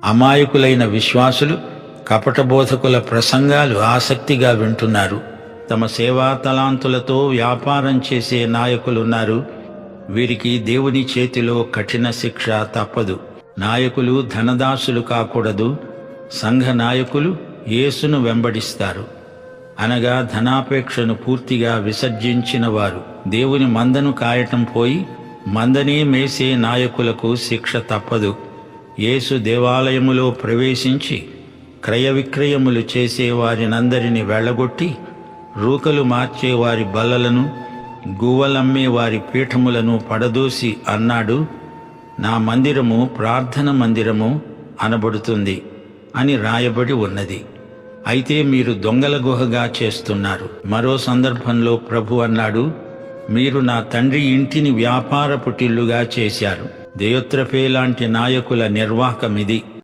అమాయకులైన విశ్వాసులు కపట బోధకుల ప్రసంగాలు ఆసక్తిగా వింటున్నారు. తమ సేవా తలాంతులతో వ్యాపారం చేసే నాయకులున్నారు. వీరికి దేవుని చేతిలో కఠిన శిక్ష తప్పదు. నాయకులు ధనదాసులు కాకూడదు. సంఘ నాయకులు యేసును వెంబడిస్తారు, అనగా ధనాపేక్షను పూర్తిగా విసర్జించిన వారు. దేవుని మందను కాయటం పోయి మందనే మేసే నాయకులకు శిక్ష తప్పదు. యేసు దేవాలయములో ప్రవేశించి క్రయ విక్రయములు చేసేవారినందరినీ వెళ్ళగొట్టి రూకలు మార్చేవారి బల్లలను, గువ్వలమ్మే వారి పీఠములను పడదోసి అన్నాడు, నా మందిరము ప్రార్థన మందిరము అనబడుతుంది అని రాయబడి ఉన్నది. అయితే మీరు దొంగల గుహగా చేస్తున్నారు. మరో సందర్భంలో ప్రభు అన్నాడు, మీరు నా తండ్రి ఇంటిని వ్యాపారపు టిల్లుగా చేశారు. దయోత్రఫే లాంటి నాయకుల నిర్వాహకమిది.